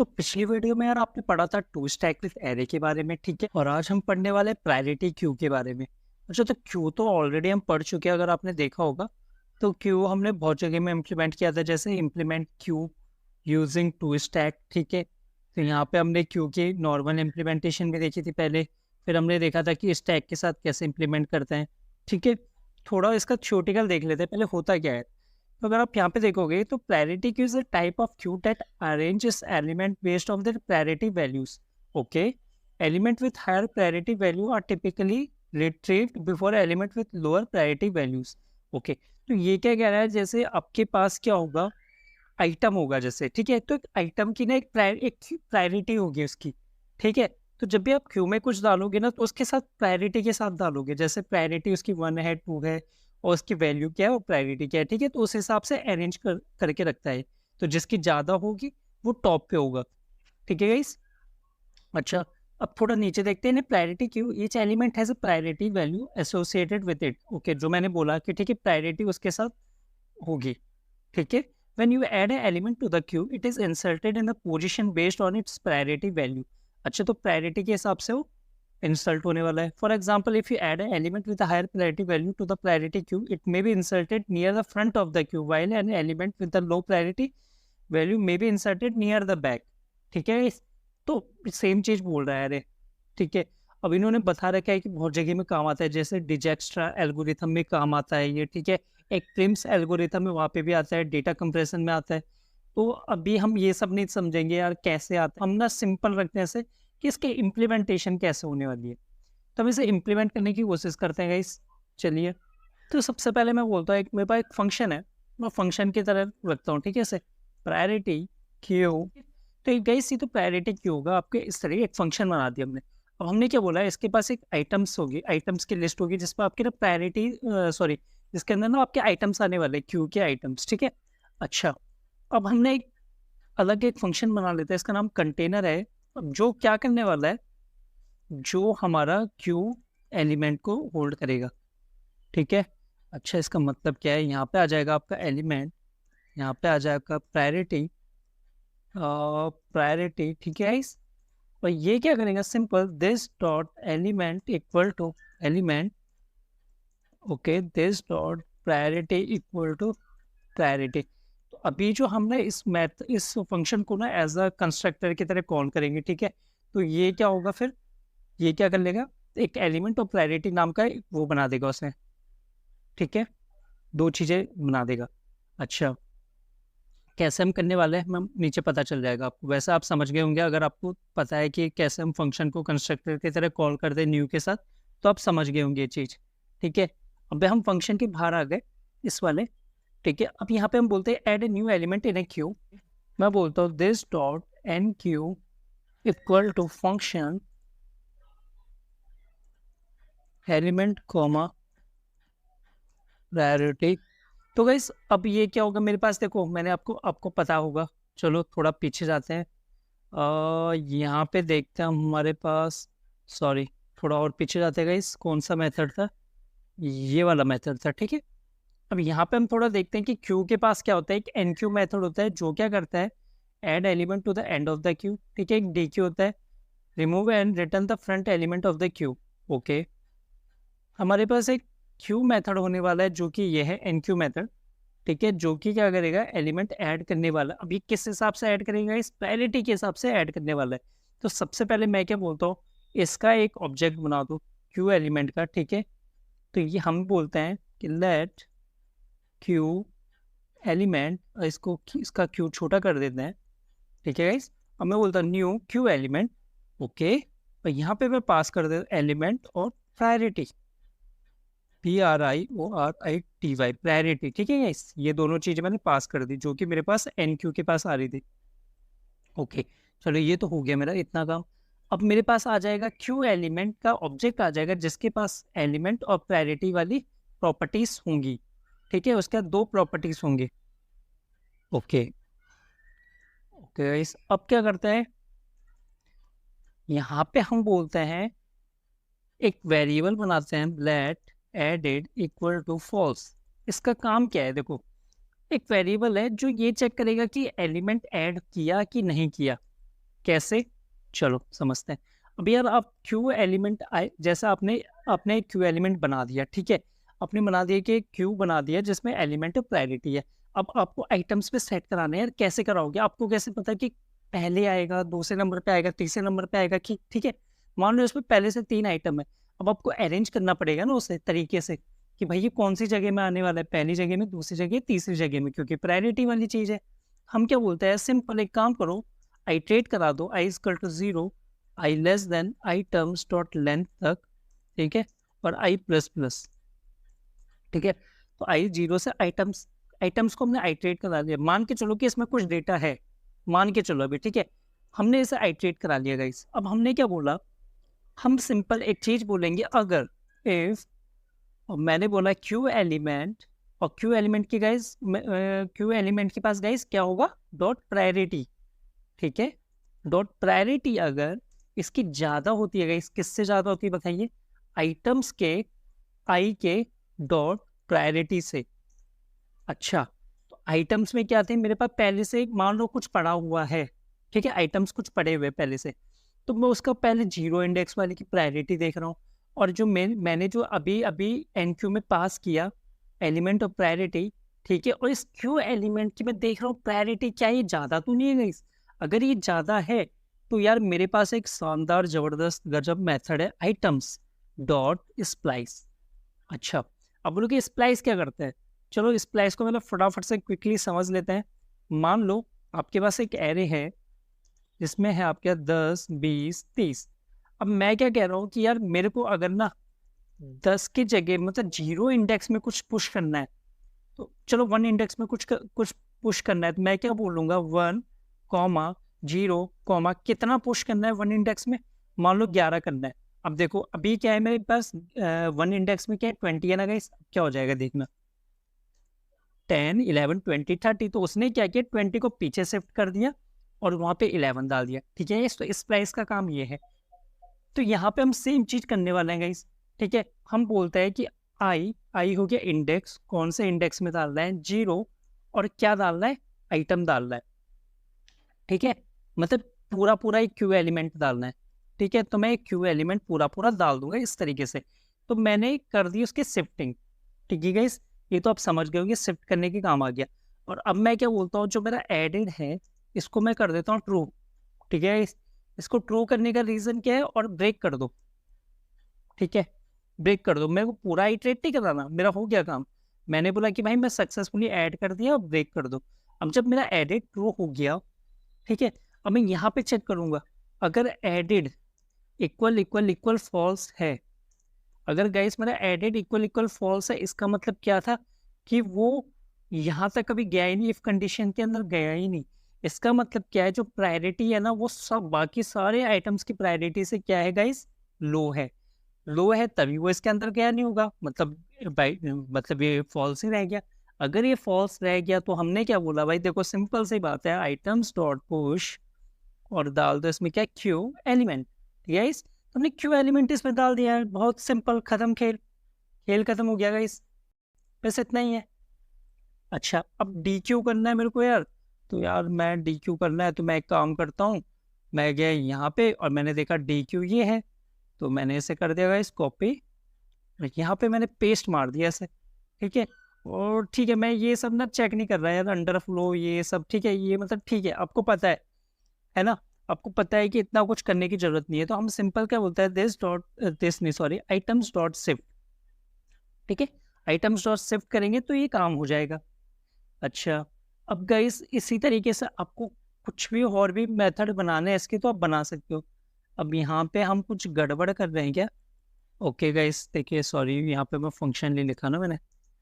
तो पिछली वीडियो में यार आपने पढ़ा था टू स्टैक विथ एरे के बारे में, ठीक है। और आज हम पढ़ने वाले प्रायोरिटी क्यू के बारे में। अच्छा, तो क्यू तो ऑलरेडी हम पढ़ चुके हैं, अगर आपने देखा होगा। तो क्यू हमने बहुत जगह में इम्प्लीमेंट किया था, जैसे implement queue using two stack, ठीक है। तो यहाँ पे हमने क्यू की नॉर्मल इम्प्लीमेंटेशन भी देखी थी पहले। फिर हमने देखा था कि स्टैक के साथ कैसे इम्प्लीमेंट करते हैं, ठीक है। थोड़ा इसका थ्योरेटिकल देख लेते हैं पहले, होता क्या है। तो अगर आप यहाँ पे देखोगे तो priority queue is a type of queue that arranges element based on their priority values. Okay, element with higher priority value are typically retrieved before element with lower priority values. Okay, तो ये क्या कह रहा है, जैसे आपके पास क्या होगा, आइटम होगा जैसे, ठीक है। तो एक आइटम की ना एक प्रायोरिटी होगी उसकी, ठीक है। तो जब भी आप क्यू में कुछ डालोगे ना, तो उसके साथ प्रायोरिटी के साथ डालोगे, जैसे प्रायोरिटी उसकी 1 है, 2 है, और उसकी वैल्यू क्या है, वो प्रायोरिटी क्या है, ठीक है। तो उस हिसाब से अरेंज करके रखता है। तो जिसकी ज़्यादा होगी वो टॉप पे होगा, ठीक है गाइस। अच्छा, अब थोड़ा नीचे देखते हैं ना, priority queue, each element has a priority value associated with it. Okay, जो मैंने बोला कि ठीक है, प्रायोरिटी उसके साथ होगी, ठीक है। When you add an element to the queue, it is inserted in the position based on its priority value. अच्छा, तो प्रायोरिटी के हिसाब से वो इंसर्ट होने वाला है। For example, if you add an element with higher priority value to the priority queue, it may be inserted near the front of the queue, while an element with the low priority value may be inserted near the back, ठीक है। तो same चीज बोल रहा है, अरे ठीक है। अब इन्होंने बता रखा है कि बहुत जगह में काम आता है, जैसे डिजेक्स्ट्रा एल्गोरिथम में काम आता है ये, ठीक है। एक प्रिम्स एल्गोरिथम है, वहाँ पे भी आता है, डेटा कंप्रेशन में आता है। तो अभी हम ये सब नहीं समझेंगे यार कैसे आता है, हम ना सिंपल रखते हैं ऐसे कि इसके इम्प्लीमेंटेशन कैसे होने वाली है। तो हम इसे इम्प्लीमेंट करने की कोशिश करते हैं गाइस। चलिए, तो सबसे पहले मैं बोलता हूँ, एक मेरे पास एक फंक्शन है, मैं फंक्शन की तरह रखता हूँ, ठीक है। इसे प्रायोरिटी क्यू, तो गाइस ये तो प्रायोरिटी क्यू होगा आपके, इस तरह एक फंक्शन बना दिया हमने। अब हमने क्या बोला है, इसके पास एक आइटम्स होगी, आइटम्स की लिस्ट होगी, जिस पर आपकी ना प्रायोरिटी, सॉरी, जिसके अंदर ना आपके आइटम्स आने वाले, क्यू के आइटम्स, ठीक है। अच्छा, अब हमने एक अलग एक फंक्शन बना लेते हैं, इसका नाम कंटेनर है। अब जो क्या करने वाला है, जो हमारा क्यू एलिमेंट को होल्ड करेगा, ठीक है। अच्छा, इसका मतलब क्या है, यहाँ पे आ जाएगा आपका एलिमेंट, यहाँ पे आ जाएगा प्रायोरिटी, प्रायोरिटी, ठीक है इस। और ये क्या करेगा, simple, this dot element equal to element, okay, this dot priority equal to priority. तो अभी जो हमने इस फंक्शन को ना एज अ कंस्ट्रक्टर की तरह कॉल करेंगे, ठीक है। तो ये क्या होगा फिर, ये क्या कर लेगा, एक एलिमेंट और प्रायोरिटी नाम का वो बना देगा उसने, ठीक है। दो चीजें बना देगा। अच्छा, कैसे हम करने वाले हैं हम नीचे पता चल जाएगा आपको, वैसे आप समझ गए होंगे, अगर आपको पता है कि कैसे हम फंक्शन को कंस्ट्रक्टर की तरह कॉल करते हैं न्यू के साथ, तो आप समझ गए होंगे ये चीज, ठीक है। अब हम फंक्शन के बाहर आ गए इस वाले, ठीक है। अब यहाँ पे हम बोलते हैं add a new element in a queue. मैं बोलता हूँ this dot enqueue equal to function element comma priority. तो गाइस अब ये क्या होगा मेरे पास, देखो मैंने आपको आपको पता होगा। चलो थोड़ा पीछे जाते हैं, यहाँ पे देखते हैं हमारे पास, सॉरी, थोड़ा और पीछे जाते हैं गाइस, कौन सा मेथड था, ये वाला मेथड था, ठीक है। अब यहाँ पे हम थोड़ा देखते हैं कि क्यू के पास क्या होता है, एक एन क्यू मेथड होता है जो क्या करता है, add element to the end of the queue, ठीक है। एक डी क्यू होता है, remove and return the front element of the queue. Okay, हमारे पास एक क्यू मेथड होने वाला है जो कि ये है एन क्यू मेथड, ठीक है। जो कि क्या करेगा, एलिमेंट ऐड करने वाला। अब ये किस हिसाब से ऐड करेगा, इस प्रायोरिटी के हिसाब से ऐड करने वाला है। तो सबसे पहले मैं क्या बोलता हूँ, इसका एक ऑब्जेक्ट बना दो क्यू एलिमेंट का, ठीक है। तो ये हम बोलते हैं कि लेट क्यू एलिमेंट, इसको इसका क्यू छोटा कर देते हैं, ठीक है गाइस। अब मैं बोलता हूँ न्यू क्यू एलिमेंट, ओके। और यहाँ पे मैं पास कर देता एलिमेंट और प्रायोरिटी, PRIORITY, प्रायोरिटी, ठीक है गाइस। ये दोनों चीजें मैंने पास कर दी, जो कि मेरे पास एन क्यू के पास आ रही थी। ओके, चलो ये तो हो गया मेरा इतना काम। अब मेरे पास आ जाएगा क्यू एलिमेंट का ऑब्जेक्ट आ जाएगा, जिसके पास एलिमेंट और प्रायोरिटी वाली प्रॉपर्टीज होंगी, ठीक है। उसके दो प्रॉपर्टीज होंगे, ओके। ओके गाइस, अब क्या करते हैं, यहाँ पे हम बोलते हैं, एक वेरिएबल बनाते हैं, let added equal to false. इसका काम क्या है, देखो, एक वेरिएबल है जो ये चेक करेगा कि एलिमेंट ऐड किया कि नहीं किया, कैसे, चलो समझते हैं। अब यार आप क्यू एलिमेंट आए, जैसा आपने क्यू एलिमेंट बना दिया, ठीक है, आपने बना दिया कि क्यू बना दिया जिसमें एलिमेंट प्रायोरिटी है। अब आपको आइटम्स पे सेट कराना है यार, कैसे कराओगे? आपको कैसे पता कि पहले आएगा, दूसरे नंबर पे आएगा, तीसरे नंबर पे आएगा, कि ठीक है, मान लो इसमें पहले से 3 आइटम है। अब आपको अरेंज करना पड़ेगा ना उसे तरीके से कि भाई ये कौन सी जगह में आने वाला है, पहली जगह में, दूसरी जगह, तीसरी जगह में, क्योंकि प्रायोरिटी वाली चीज है। हम क्या बोलते हैं, सिंपल एक काम करो, आइट्रेट करा दो, I equal to 0, I less than I terms dot length तक, ठीक है, और आई प्लस प्लस, ठीक है। तो आई 0 से आइटम्स, आइटम्स को हमने आइट्रेट करा दिया। मान के चलो कि इसमें कुछ डेटा है, मान के चलो अभी, ठीक है, हमने इसे आइट्रेट करा लिया गाइस। अब हमने क्या बोला, हम सिंपल एक चीज बोलेंगे, अगर इफ, और मैंने बोला क्यू एलिमेंट, और क्यू एलिमेंट की गाइस, क्यू एलिमेंट के पास गाइस क्या होगा, डॉट प्रायोरिटी, ठीक है। डॉट प्रायोरिटी अगर इसकी ज्यादा होती है गाइस, किससे ज्यादा होती है बताइए, आइटम्स के आई के डॉट प्रायोरिटी से। अच्छा, तो आइटम्स में क्या थे मेरे पास पहले से, मान लो कुछ पड़ा हुआ है, ठीक है, आइटम्स कुछ पड़े हुए पहले से, तो मैं उसका पहले 0 इंडेक्स वाले की प्रायोरिटी देख रहा हूँ। और जो मैंने जो अभी अभी एनक्यू में पास किया एलिमेंट ऑफ प्रायोरिटी, ठीक है, और इस क्यू एलिमेंट की मैं देख रहा हूँ प्रायोरिटी क्या ये ज़्यादा तो नहीं है गाइस। अगर ये ज़्यादा है तो यार मेरे पास एक शानदार जबरदस्त गजब मेथड है, आइटम्स डॉट स्प्लाइस। अच्छा, अब बोलो कि स्प्लाइस क्या करता है, चलो स्प्लाइस को मतलब फटाफट से क्विकली समझ लेते हैं। मान लो आपके पास एक एरे है जिसमें है आपके 10, 20, 30। अब मैं क्या कह रहा हूँ कि यार मेरे को अगर ना 10 की जगह मतलब 0 इंडेक्स में कुछ पुश करना है, तो चलो 1 इंडेक्स में कुछ पुश करना है, तो मैं क्या बोलूंगा, 1 कॉमा 0 कॉमा कितना पुश करना है 1 इंडेक्स में, मान लो 11 करना है। अब देखो अभी क्या है मेरे पास, 1 इंडेक्स में क्या है, 20 है ना गाइस, क्या हो जाएगा देखना, 10, 11, 20, 30। तो उसने क्या किया, 20 को पीछे शिफ्ट कर दिया और वहां पे 11 डाल दिया, ठीक है। इस प्राइस का काम ये है। तो यहाँ पे हम सेम चीज करने वाले हैं गाइस, ठीक है। हम बोलते हैं कि आई हो गया इंडेक्स, कौन से इंडेक्स में डालना है, 0, और क्या डालना है, आइटम डालना है, ठीक है, मतलब पूरा पूरा एक क्यू एलिमेंट डालना है, ठीक है। तो मैं एक क्यू एलिमेंट पूरा पूरा डाल दूंगा इस तरीके से। तो मैंने कर दी उसकी शिफ्टिंग, ठीक है गाइस, ये तो आप समझ गए होंगे, शिफ्ट करने के काम आ गया। और अब मैं क्या बोलता हूँ, जो मेरा एडेड है इसको मैं कर देता हूँ ट्रू, ठीक है। इसको ट्रू करने का रीजन क्या है, और ब्रेक कर दो, ठीक है, ब्रेक कर दो। मेरे को पूरा इटरेट नहीं कराना, मेरा हो गया काम। मैंने बोला कि भाई मैं सक्सेसफुली ऐड कर दिया, और ब्रेक कर दो। अब जब मेरा एडेड ट्रू हो गया, ठीक है, अब मैं यहाँ पे चेक करूंगा, अगर added equal equal equal false है, अगर गाइस मेरा एडेड इक्वल इक्वल फॉल्स है, इसका मतलब क्या था कि वो यहाँ तक कभी गया ही नहीं, इफ कंडीशन के अंदर गया ही नहीं। इसका मतलब क्या है, जो प्रायोरिटी है ना वो सब बाकी सारे आइटम्स की प्रायोरिटी से क्या है गाइस, लो है। लो है तभी वो इसके अंदर गया नहीं होगा, मतलब ये फॉल्स ही रह गया। अगर ये फॉल्स रह गया तो हमने क्या बोला भाई, देखो सिंपल सी बात है, आइटम्स डॉट पुश, और डाल दो इसमें क्या, क्यू एलिमेंट, ठीक है। इस हमने क्यू एलिमेंट इसमें डाल दिया है, बहुत सिंपल, खत्म खेल, खेल खत्म हो गया गाइस, बस इतना ही है। अच्छा, अब डी क्यू करना है मेरे को यार, तो यार मैं डी क्यू करना है तो मैं एक काम करता हूँ, मैं गया यहाँ पे और मैंने देखा डी क्यू ये है, तो मैंने इसे कर दिया गाइस कॉपी, यहाँ पे मैंने पेस्ट मार दिया इसे, ठीक है। और ठीक है, मैं ये सब ना चेक नहीं कर रहा यार, अंडर फ्लो ये सब, ठीक है, ये मतलब ठीक है, आपको पता है ना, आपको पता है कि इतना कुछ करने की जरूरत नहीं है। तो हम सिंपल क्या बोलते हैं, दिस नहीं सॉरी, आइटम्स डॉट शिफ्ट, ठीक है, आइटम्स डॉट शिफ्ट करेंगे तो ये काम हो जाएगा। अच्छा, अब गाइस इसी तरीके से आपको कुछ भी और भी मेथड बनाने हैं इसके, तो आप बना सकते हो। अब यहाँ पे हम कुछ गड़बड़ कर रहे हैं क्या, ओके गाइस देखिए, सॉरी यहाँ पे मैं फंक्शन नहीं लिखा ना मैंने,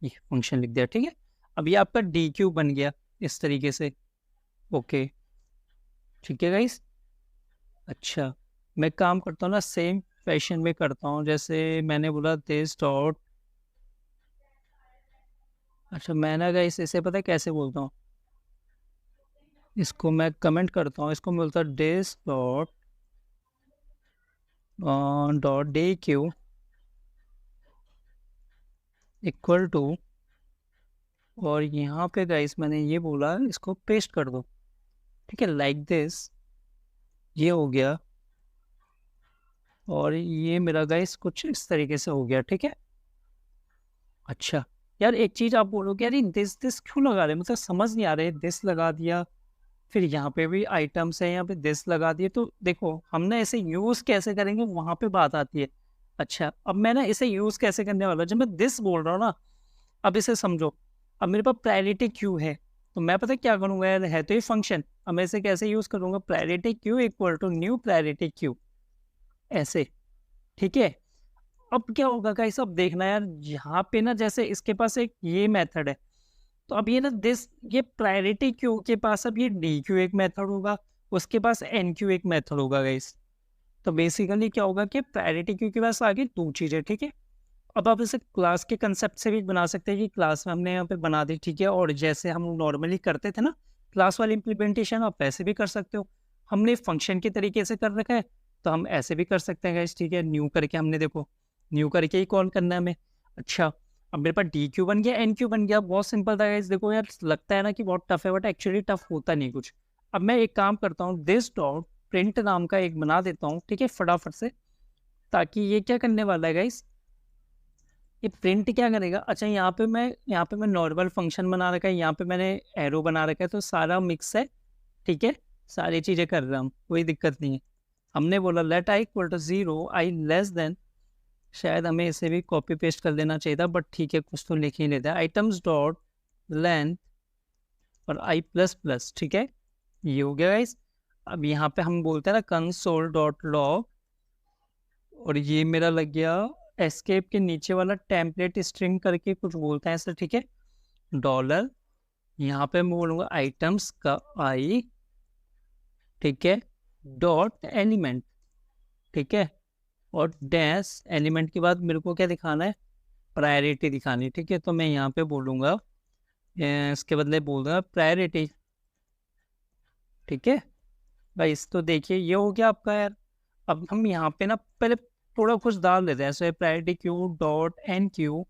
ये फंक्शन लिख दिया, ठीक है। अब ये आपका डी क्यू बन गया इस तरीके से, ओके, ठीक है गाइस। अच्छा, मैं काम करता हूँ ना सेम फैशन में करता हूँ, जैसे मैंने बोला दिस डॉट, अच्छा मैं ना गाइस इसे पता है कैसे बोलता हूँ, इसको मैं कमेंट करता हूँ, इसको मैं बोलता हूँ this dot dot dequeue equal to, और यहाँ पे गाइस मैंने ये बोला इसको पेस्ट कर दो, ठीक है, लाइक दिस, ये हो गया, और ये मेरा गाइस कुछ इस तरीके से हो गया, ठीक है। अच्छा यार, एक चीज आप बोलोगे यार, ये दिस क्यों लगा रहे हैं, मतलब समझ नहीं आ रहा है। दिस लगा दिया, फिर यहाँ पे भी आइटम्स है, यहाँ पे दिस लगा दिए, तो देखो हम ना इसे यूज कैसे करेंगे वहां पे बात आती है। अच्छा, अब मैं ना इसे यूज कैसे करने वाला हूँ, जब मैं दिस बोल रहा हूँ ना, अब इसे समझो। अब मेरे पास प्रायोरिटी क्यू है, तो मैं पता क्या करूंगा यार, है तो ये फंक्शन। अब मैं इसे कैसे यूज करूंगा, priority queue equal to new priority queue, ऐसे, ठीक है। अब क्या होगा गाइस, अब देखना यार, यहाँ पे ना जैसे इसके पास एक ये मेथड है, तो अब ये ना दिस, ये प्रायोरिटी क्यू के पास अब ये डी क्यू एक मेथड होगा, उसके पास एन क्यू एक मेथड होगा गाइस। तो बेसिकली क्या होगा कि प्रायोरिटी क्यू के पास आगे दो चीजें, ठीक है। अब आप इसे क्लास के कंसेप्ट से भी बना सकते हैं कि क्लास में हमने यहाँ पे बना दी, ठीक है, और जैसे हम नॉर्मली करते थे ना क्लास वाली इंप्लीमेंटेशन, आप वैसे भी कर सकते हो। हमने फंक्शन के तरीके से कर रखा है, तो हम ऐसे भी कर सकते हैं गाइस, ठीक है। न्यू करके हमने देखो, न्यू करके ही कॉल करना है हमें। अच्छा, अब मेरे पास डी क्यू बन गया, एन क्यू बन गया, बहुत सिंपल था गाइस। देखो यार, लगता है ना कि बहुत टफ है, बट एक्चुअली टफ होता नहीं कुछ। अब मैं एक काम करता हूँ, दिस डॉट प्रिंट नाम का एक बना देता हूँ, ठीक है, फटाफट से, ताकि ये क्या करने वाला है गाइस, ये प्रिंट क्या करेगा। अच्छा, यहाँ पे मैं नॉर्मल फंक्शन बना रखा है, यहाँ पे मैंने एरो बना रखा है, तो सारा मिक्स है, ठीक है। सारी चीजें कर रहा हूँ, कोई दिक्कत नहीं है। हमने बोला let I equal to 0, I less than, शायद हमें इसे भी कॉपी पेस्ट कर देना चाहिए था, बट ठीक है, कुछ तो लिख ही लेते हैं, आइटम्स डॉट लेंथ और आई प्लस प्लस, ठीक है। ये हो गया गाइस। अब यहाँ पे हम बोलते हैं ना कंसोल डॉट लॉग, और ये मेरा लग गया एस्केप के नीचे वाला टेम्पलेट स्ट्रिंग करके कुछ बोलते हैं ऐसा, ठीक है। डॉलर, यहाँ पे मैं बोलूँगा आइटम्स का आई, ठीक है, डॉट एलिमेंट, ठीक है, और डैश एलिमेंट के बाद मेरे को क्या दिखाना है, प्रायोरिटी दिखानी है, ठीक है। तो मैं यहाँ पे बोलूँगा, इसके बदले बोल दूंगा प्रायोरिटी, ठीक है। भाई इस तो देखिए ये हो गया आपका यार। अब हम यहाँ पे ना पहले थोड़ा कुछ डाल देते हैं, ऐसे priority queue dot enqueue,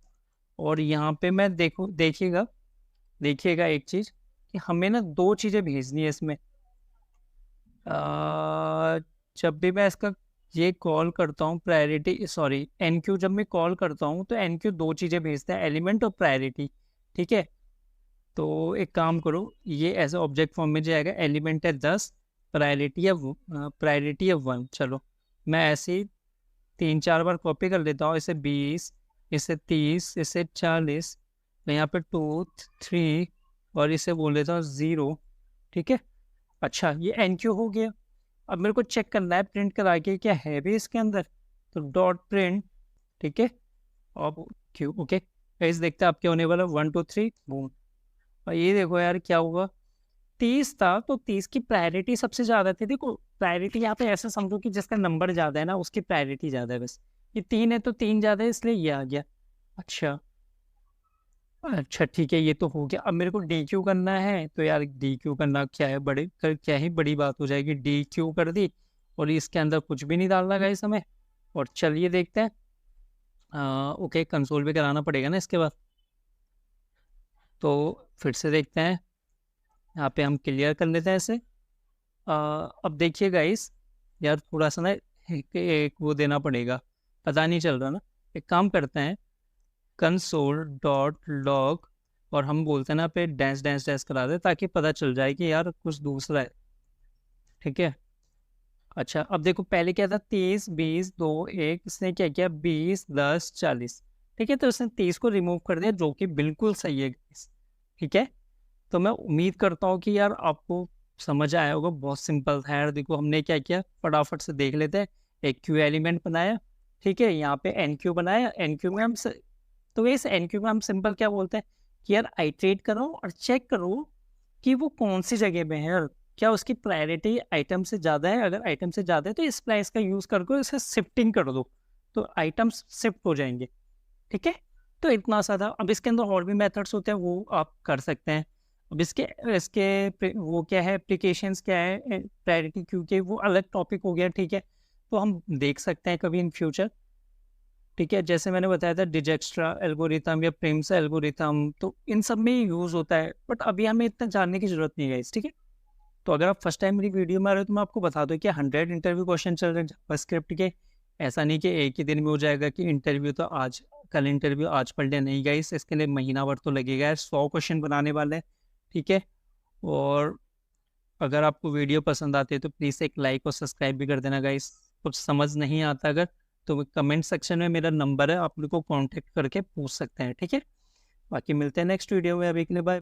और यहाँ पे मैं देखिएगा, देखिएगा एक चीज, कि हमें ना दो चीजें भेजनी है इसमें। आ, जब भी मैं इसका ये कॉल करता हूँ प्रायोरिटी, सॉरी एन क्यू, जब मैं कॉल करता हूँ तो एन क्यू दो चीजें भेजता है, एलिमेंट और प्रायोरिटी, ठीक है। तो एक काम करो, ये ऐसे ऑब्जेक्ट फॉर्म में जाएगा, एलिमेंट है 10, प्रायोरिटी है 1, चलो मैं ऐसे ही 3-4 बार कॉपी कर लेता हूँ, इसे 20, इसे 30, इसे 40, मैं यहाँ पे 2 3, और इसे बोल देता हूँ 0, ठीक है। अच्छा, ये एन क्यू हो गया। अब मेरे को चेक करना है प्रिंट करा के क्या है भी इसके अंदर, तो डॉट प्रिंट, ठीक है, और क्यू, ओके। इस देखते हैं आप क्या होने वाला, 1 2 3 बूम। और ये देखो यार क्या हुआ, 30 था, तो 30 की प्रायोरिटी सबसे ज्यादा थी। देखो प्रायोरिटी यहाँ पे ऐसा समझो कि जिसका नंबर ज्यादा है ना उसकी प्रायोरिटी ज्यादा है, बस। ये 3 है तो 3 ज्यादा है, इसलिए ये आ गया। अच्छा, अच्छा ठीक है, ये तो हो गया। अब मेरे को डी क्यू करना है, तो यार डी क्यू करना क्या है, क्या ही बड़ी बात हो जाएगी, डी क्यू कर दी, और इसके अंदर कुछ भी नहीं डालना गाइस हमें। और चलिए देखते हैं, ओके, कंसोल पे कराना पड़ेगा ना इसके बाद, तो फिर से देखते हैं, यहाँ पे हम क्लियर कर लेते हैं इसे। अब देखिए गाइस, यार थोड़ा सा ना एक वो देना पड़ेगा, पता नहीं चल रहा ना। एक काम करते हैं, कंसोल डॉट लॉग, और हम बोलते हैं ना पे डैश डैश डैश करा दे, ताकि पता चल जाए कि यार कुछ दूसरा है, ठीक है। अच्छा, अब देखो पहले क्या था, 30 20 2 1, इसने क्या किया, 20 10 40, ठीक है। तो इसने 30 को रिमूव कर दिया, जो कि बिल्कुल सही है guys, ठीक है। तो मैं उम्मीद करता हूँ कि यार आपको समझ आया होगा, बहुत सिंपल था यार। देखो हमने क्या किया, फटाफट से देख लेते हैं। एक क्यू एलिमेंट बनाया, ठीक है, यहाँ पे एन क्यू बनाया, एन क्यू में हम तो इस एन क्यू में हम सिंपल क्या बोलते हैं कि यार आइट्रेट करो और चेक करो कि वो कौन सी जगह पे है, यार क्या उसकी प्रायोरिटी आइटम से ज़्यादा है। अगर आइटम से ज़्यादा है तो इस प्राइस का यूज़ करके इसे शिफ्टिंग कर दो, तो आइटम्स शिफ्ट हो जाएंगे, ठीक है। तो इतना सा था। अब इसके अंदर और भी मेथड्स होते हैं, वो आप कर सकते हैं। अब इसके इसके वो क्या है, एप्लीकेशंस क्या है प्रायोरिटी क्यू के, वो अलग टॉपिक हो गया, ठीक है। तो हम देख सकते हैं कभी इन फ्यूचर, ठीक है। जैसे मैंने बताया था डिजेक्स्ट्रा एल्गोरिथम या प्रिम्स एल्गोरिथम, तो इन सब में यूज़ होता है, बट अभी हमें इतना जानने की जरूरत नहीं है, ठीक है। तो अगर आप फर्स्ट टाइम मेरी वीडियो में आ रहे हो तो मैं आपको बता दूं कि 100 इंटरव्यू क्वेश्चन चल रहे हैं जावास्क्रिप्ट के। ऐसा नहीं कि एक ही दिन में हो जाएगा कि इंटरव्यू तो आज, कल इंटरव्यू आज पढ़ लिया, नहीं गाइस, इसके लिए महीना भर तो लगेगा यार। 100 क्वेश्चन बनाने वाले हैं, ठीक है। और अगर आपको वीडियो पसंद आती है तो प्लीज़ एक लाइक और सब्सक्राइब भी कर देना गाइस। कुछ समझ नहीं आता अगर, तो कमेंट सेक्शन में मेरा नंबर है, आप मेरे को कांटेक्ट करके पूछ सकते हैं, ठीक है। बाकी मिलते हैं नेक्स्ट वीडियो में, अभी के लिए बाय।